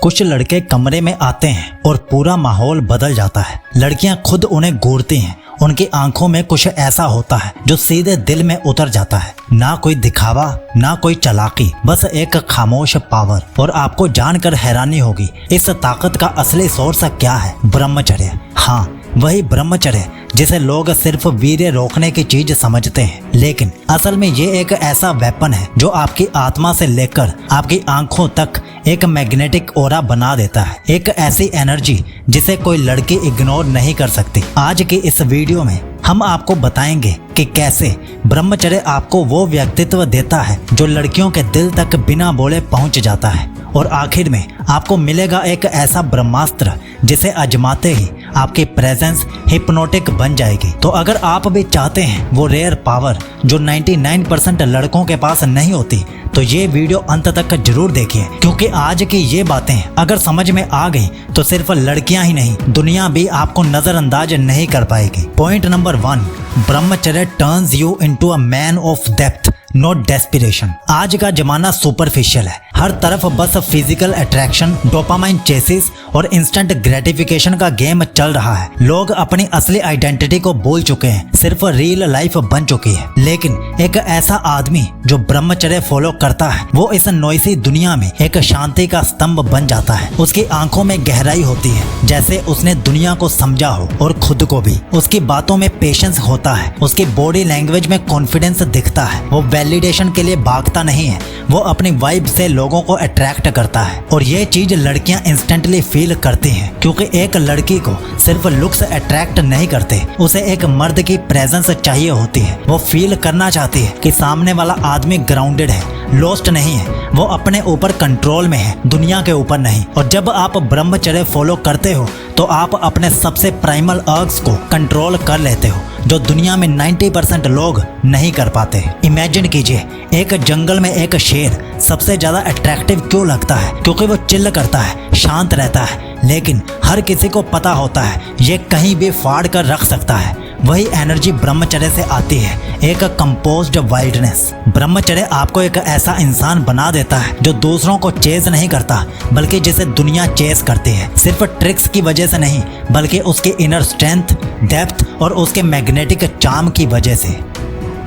कुछ लड़के कमरे में आते हैं और पूरा माहौल बदल जाता है। लड़कियां खुद उन्हें घूरती हैं। उनकी आंखों में कुछ ऐसा होता है जो सीधे दिल में उतर जाता है। ना कोई दिखावा, ना कोई चालाकी, बस एक खामोश पावर। और आपको जानकर हैरानी होगी, इस ताकत का असली सोर्स क्या है? ब्रह्मचर्य। हाँ, वही ब्रह्मचर्य जिसे लोग सिर्फ वीर्य रोकने की चीज समझते हैं, लेकिन असल में ये एक ऐसा वेपन है जो आपकी आत्मा से लेकर आपकी आंखों तक एक मैग्नेटिक ऑरा बना देता है। एक ऐसी एनर्जी जिसे कोई लड़की इग्नोर नहीं कर सकती। आज की इस वीडियो में हम आपको बताएंगे कि कैसे ब्रह्मचर्य आपको वो व्यक्तित्व देता है जो लड़कियों के दिल तक बिना बोले पहुंच जाता है। और आखिर में आपको मिलेगा एक ऐसा ब्रह्मास्त्र जिसे आजमाते ही आपकी प्रेजेंस हिप्नोटिक बन जाएगी। तो अगर आप भी चाहते हैं वो रेयर पावर जो 99% लड़कों के पास नहीं होती, तो ये वीडियो अंत तक जरूर देखिए, क्योंकि आज की ये बातें अगर समझ में आ गई तो सिर्फ लड़कियां ही नहीं, दुनिया भी आपको नजरअंदाज नहीं कर पाएगी। पॉइंट नंबर 1, ब्रह्मचर्य turns you into a man of depth, not desperation. आज का जमाना सुपरफिशियल है। हर तरफ बस फिजिकल अट्रैक्शन, डोपामाइन चेसिस और इंस्टेंट ग्रेटिफिकेशन का गेम चल रहा है। लोग अपनी असली आइडेंटिटी को भूल चुके हैं, सिर्फ रियल लाइफ बन चुकी है। लेकिन एक ऐसा आदमी जो ब्रह्मचर्य फॉलो करता है, वो इस नॉइसी दुनिया में एक शांति का स्तंभ बन जाता है। उसकी आंखों में गहराई होती है, जैसे उसने दुनिया को समझा हो और खुद को भी। उसकी बातों में पेशेंस होता है, उसकी बॉडी लैंग्वेज में कॉन्फिडेंस दिखता है। वो वैलिडेशन के लिए भागता नहीं है, वो अपनी वाइब से लोगों को अट्रैक्ट करता है। और ये चीज लड़कियां इंस्टेंटली फील करती हैं, क्योंकि एक लड़की को सिर्फ लुक्स अट्रैक्ट नहीं करते, उसे एक मर्द की प्रेजेंस चाहिए होती है। वो फील करना चाहती है कि सामने वाला आदमी ग्राउंडेड है, लॉस्ट नहीं है, वो अपने ऊपर कंट्रोल में है, दुनिया के ऊपर नहीं। और जब आप ब्रह्मचर्य फॉलो करते हो तो आप अपने सबसे प्राइमल अर्ग्स को कंट्रोल कर लेते हो, जो दुनिया में 90% लोग नहीं कर पाते। इमेजिन कीजिए, एक जंगल में एक शेर सबसे ज्यादा अट्रैक्टिव क्यों लगता है? क्योंकि वो चिल्ल करता है, शांत रहता है, लेकिन हर किसी को पता होता है ये कहीं भी फाड़ कर रख सकता है। वही एनर्जी ब्रह्मचर्य से आती है, एक कंपोज्ड वाइल्डनेस। ब्रह्मचर्य आपको एक ऐसा इंसान बना देता है जो दूसरों को चेज नहीं करता, बल्कि जिसे दुनिया चेज करती है। सिर्फ ट्रिक्स की वजह से नहीं, बल्कि उसके इनर स्ट्रेंथ, डेप्थ और उसके मैग्नेटिक चार्म की वजह से।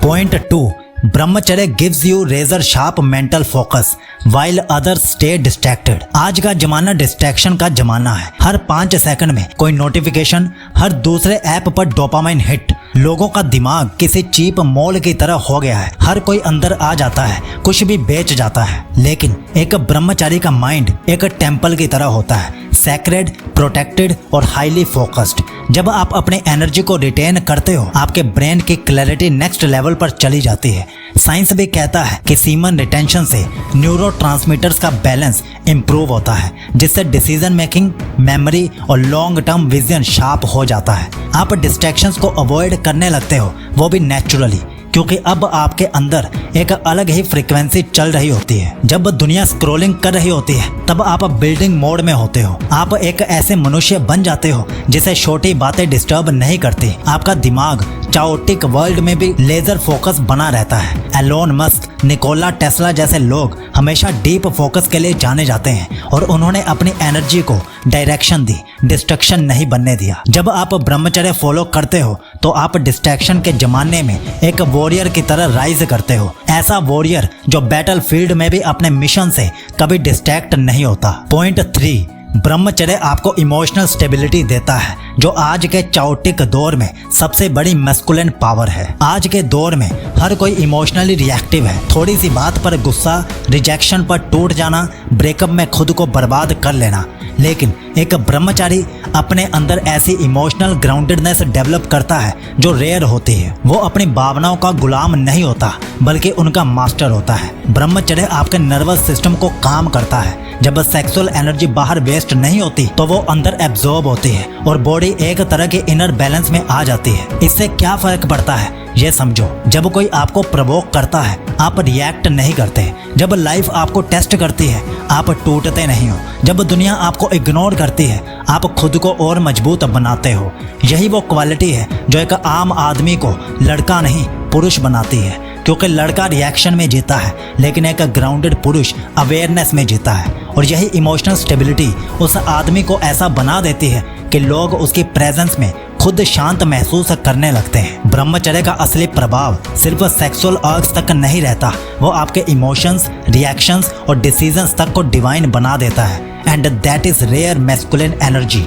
Point 2, brahmacharya gives you razor sharp mental focus while others stay distracted. आज का जमाना डिस्ट्रैक्शन का जमाना है। हर 5 सेकंड में कोई नोटिफिकेशन, हर दूसरे ऐप पर डोपामाइन हिट। लोगों का दिमाग किसी चीप मॉल की तरह हो गया है। हर कोई अंदर आ जाता है, कुछ भी बेच जाता है। लेकिन एक ब्रह्मचारी का माइंड एक टेम्पल की तरह होता है, सैक्रेड, प्रोटेक्टेड और हाईली फोकस्ड। जब आप अपने एनर्जी को रिटेन करते हो, आपके ब्रेन की क्लैरिटी नेक्स्ट लेवल पर चली जाती है। साइंस भी कहता है कि सीमन रिटेंशन से न्यूरोट्रांसमीटर्स का बैलेंस इंप्रूव होता है, जिससे डिसीजन मेकिंग, मेमोरी और लॉन्ग टर्म विजन शार्प हो जाता है। आप डिस्ट्रैक्शंस को अवॉइड करने लगते हो, वो भी नेचुरली, क्योंकि अब आपके अंदर एक अलग ही फ्रीक्वेंसी चल रही होती है। जब दुनिया स्क्रॉलिंग कर रही होती है, तब आप बिल्डिंग मोड में होते हो। आप एक ऐसे मनुष्य बन जाते हो जिसे छोटी बातें डिस्टर्ब नहीं करती। आपका दिमाग चाओटिक वर्ल्ड में भी लेजर फोकस बना रहता है। एलोन मस्क, निकोला टेस्ला जैसे लोग हमेशा डीप फोकस के लिए जाने जाते हैं, और उन्होंने अपनी एनर्जी को डायरेक्शन दी, डिस्ट्रक्शन नहीं बनने दिया। जब आप ब्रह्मचर्य फॉलो करते हो तो आप डिस्ट्रैक्शन के जमाने में एक वॉरियर की तरह राइज करते हो। ऐसा वॉरियर जो बैटल फील्ड में भी अपने मिशन से कभी डिस्ट्रैक्ट नहीं होता। पॉइंट 3, ब्रह्मचर्य आपको इमोशनल स्टेबिलिटी देता है, जो आज के चाओटिक दौर में सबसे बड़ी मैस्कुलिन पावर है। आज के दौर में हर कोई इमोशनली रिएक्टिव है। थोड़ी सी बात पर गुस्सा, रिजेक्शन पर टूट जाना, ब्रेकअप में खुद को बर्बाद कर लेना। लेकिन एक ब्रह्मचारी अपने अंदर ऐसी इमोशनल ग्राउंडेडनेस डेवलप करता है जो रेयर होती है। वो अपनी भावनाओं का गुलाम नहीं होता, बल्कि उनका मास्टर होता है। ब्रह्मचर्य आपके नर्वस सिस्टम को काम करता है। जब सेक्सुअल एनर्जी बाहर वेस्ट नहीं होती तो वो अंदर एब्जॉर्ब होती है और बॉडी एक तरह के इनर बैलेंस में आ जाती है। इससे क्या फर्क पड़ता है ये समझो। जब कोई आपको प्रवोक करता है, आप रिएक्ट नहीं करते। जब लाइफ आपको टेस्ट करती है, आप टूटते नहीं हो। जब दुनिया आपको इग्नोर करती है, आप खुद को और मजबूत बनाते हो। यही वो क्वालिटी है जो एक आम आदमी को लड़का नहीं पुरुष बनाती है। क्योंकि लड़का रिएक्शन में जीता है लेकिन एक ग्राउंडेड पुरुष अवेयरनेस में जीता है। और यही इमोशनल स्टेबिलिटी उस आदमी को ऐसा बना देती है कि लोग उसकी प्रेजेंस में खुद शांत महसूस करने लगते हैं। ब्रह्मचर्य का असली प्रभाव सिर्फ सेक्सुअल अर्ग्स तक नहीं रहता, वो आपके इमोशंस, रिएक्शंस और डिसीजंस तक को डिवाइन बना देता है। And that is rare masculine energy.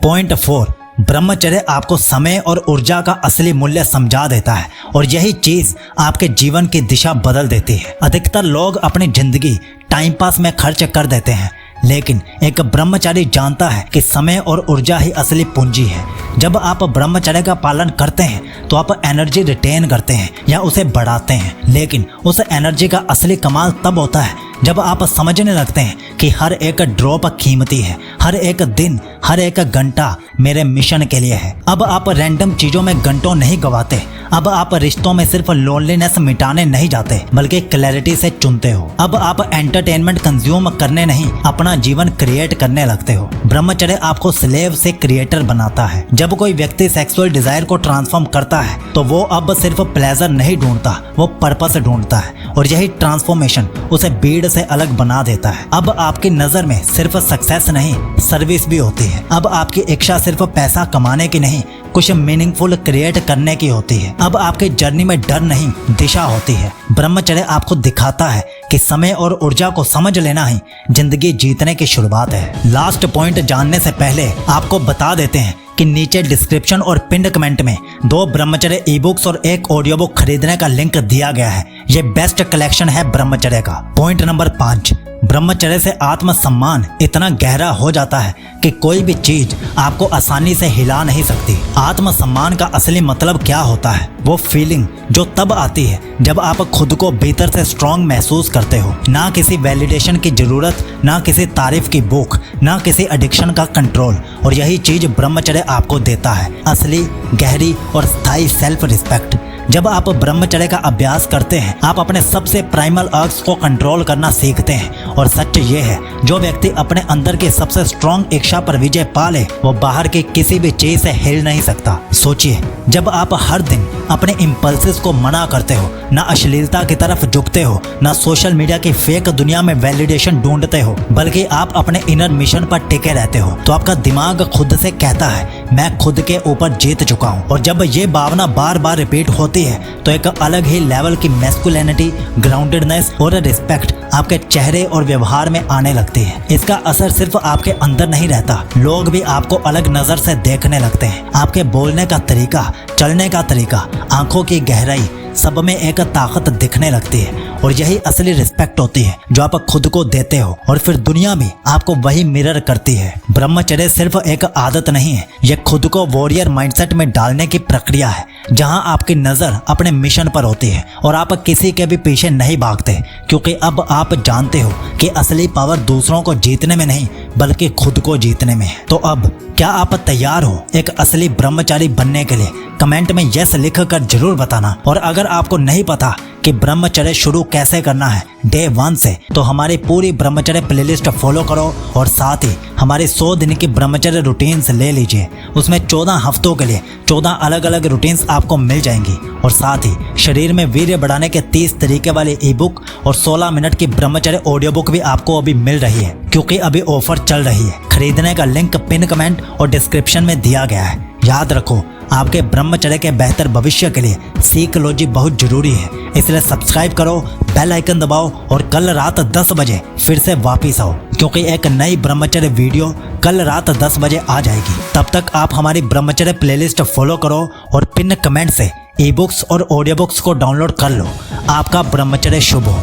Point 4, ब्रह्मचर्य आपको समय और ऊर्जा का असली मूल्य समझा देता है और यही चीज आपके जीवन की दिशा बदल देती है। अधिकतर लोग अपनी जिंदगी टाइम पास में खर्च कर देते हैं, लेकिन एक ब्रह्मचारी जानता है कि समय और ऊर्जा ही असली पूंजी है। जब आप ब्रह्मचर्य का पालन करते हैं तो आप एनर्जी रिटेन करते हैं या उसे बढ़ाते हैं, लेकिन उस एनर्जी का असली कमाल तब होता है जब आप समझने लगते हैं कि हर एक ड्रॉप कीमती है, हर एक दिन, हर एक घंटा मेरे मिशन के लिए है। अब आप रैंडम चीजों में घंटों नहीं गवाते, अब आप रिश्तों में सिर्फ लोनलीनेस मिटाने नहीं जाते बल्कि क्लैरिटी से चुनते हो। अब आप एंटरटेनमेंट कंज्यूम करने नहीं, अपना जीवन क्रिएट करने लगते हो। ब्रह्मचर्य आपको स्लेव से क्रिएटर बनाता है। जब कोई व्यक्ति सेक्सुअल डिजायर को ट्रांसफॉर्म करता है तो वो अब सिर्फ प्लेजर नहीं ढूंढता, वो पर्पस ढूंढता है और यही ट्रांसफॉर्मेशन उसे भीड़ से अलग बना देता है। अब आपकी नजर में सिर्फ सक्सेस नहीं, सर्विस भी होती है। अब आपकी इच्छा सिर्फ पैसा कमाने की नहीं, कुछ मीनिंगफुल क्रिएट करने की होती है। अब आपकी जर्नी में डर नहीं, दिशा होती है। ब्रह्मचर्य आपको दिखाता है कि समय और ऊर्जा को समझ लेना ही जिंदगी जीतने की शुरुआत है। लास्ट पॉइंट जानने से पहले आपको बता देते हैं कि नीचे डिस्क्रिप्शन और पिंड कमेंट में 2 ब्रह्मचर्य ई बुक्स और 1 ऑडियो बुक खरीदने का लिंक दिया गया है। ये बेस्ट कलेक्शन है ब्रह्मचर्य का। पॉइंट नंबर 5, ब्रह्मचर्य से आत्मसम्मान इतना गहरा हो जाता है कि कोई भी चीज आपको आसानी से हिला नहीं सकती। आत्मसम्मान का असली मतलब क्या होता है? वो फीलिंग जो तब आती है जब आप खुद को भीतर से स्ट्रांग महसूस करते हो। ना किसी वैलिडेशन की जरूरत, ना किसी तारीफ की भूख, ना किसी एडिक्शन का कंट्रोल। और यही चीज ब्रह्मचर्य आपको देता है, असली, गहरी और स्थायी सेल्फ रिस्पेक्ट। जब आप ब्रह्मचर्य का अभ्यास करते हैं आप अपने सबसे प्राइमल अर्ग्स को कंट्रोल करना सीखते हैं। और सच ये है, जो व्यक्ति अपने अंदर की सबसे स्ट्रॉन्ग इच्छा पर विजय पा ले वो बाहर की किसी भी चीज से हिल नहीं सकता। सोचिए, जब आप हर दिन अपने इम्पल्सेस को मना करते हो, ना अश्लीलता की तरफ झुकते हो, ना सोशल मीडिया की फेक दुनिया में वैलिडेशन ढूंढते हो, बल्कि आप अपने इनर मिशन पर टिके रहते हो, तो आपका दिमाग खुद से कहता है मैं खुद के ऊपर जीत चुका हूँ। और जब ये भावना बार बार रिपीट होती है तो एक अलग ही लेवल की मैस्कुलिनिटी, ग्राउंडेडनेस और रिस्पेक्ट आपके चेहरे और व्यवहार में आने लगती है। इसका असर सिर्फ आपके अंदर नहीं रहता, लोग भी आपको अलग नजर से देखने लगते हैं। आपके बोलने का तरीका, चलने का तरीका, आंखों की गहराई, सब में एक ताकत दिखने लगती है। और यही असली रिस्पेक्ट होती है जो आप खुद को देते हो और फिर दुनिया भी आपको वही मिरर करती है। ब्रह्मचर्य सिर्फ एक आदत नहीं है, यह खुद को वॉरियर माइंडसेट में डालने की प्रक्रिया है, जहां आपकी नजर अपने मिशन पर होती है और आप किसी के भी पीछे नहीं भागते, क्योंकि अब आप जानते हो कि असली पावर दूसरों को जीतने में नहीं बल्कि खुद को जीतने में है। तो अब क्या आप तैयार हो एक असली ब्रह्मचारी बनने के लिए? कमेंट में यस लिख कर जरूर बताना। और अगर आपको नहीं पता कि ब्रह्मचर्य शुरू कैसे करना है डे 1 से, तो हमारी पूरी ब्रह्मचर्य प्लेलिस्ट फॉलो करो और साथ ही हमारी 100 दिन की ब्रह्मचर्य रूटीन्स ले लीजिए। उसमें 14 हफ्तों के लिए 14 अलग अलग रूटीन्स आपको मिल जाएंगी और साथ ही शरीर में वीर्य बढ़ाने के 30 तरीके वाली ई बुक और 16 मिनट की ब्रह्मचर्य ऑडियो बुक भी आपको अभी मिल रही है, क्योंकि अभी ऑफर चल रही है। खरीदने का लिंक पिन कमेंट और डिस्क्रिप्शन में दिया गया है। याद रखो, आपके ब्रह्मचर्य के बेहतर भविष्य के लिए साइकोलॉजी बहुत जरूरी है, इसलिए सब्सक्राइब करो, बेल आइकन दबाओ और कल रात 10 बजे फिर से वापिस आओ, क्योंकि एक नई ब्रह्मचर्य वीडियो कल रात 10 बजे आ जाएगी। तब तक आप हमारी ब्रह्मचर्य प्लेलिस्ट फॉलो करो और पिन कमेंट से ई बुक्स और ऑडियो बुक्स को डाउनलोड कर लो। आपका ब्रह्मचर्य शुभ हो।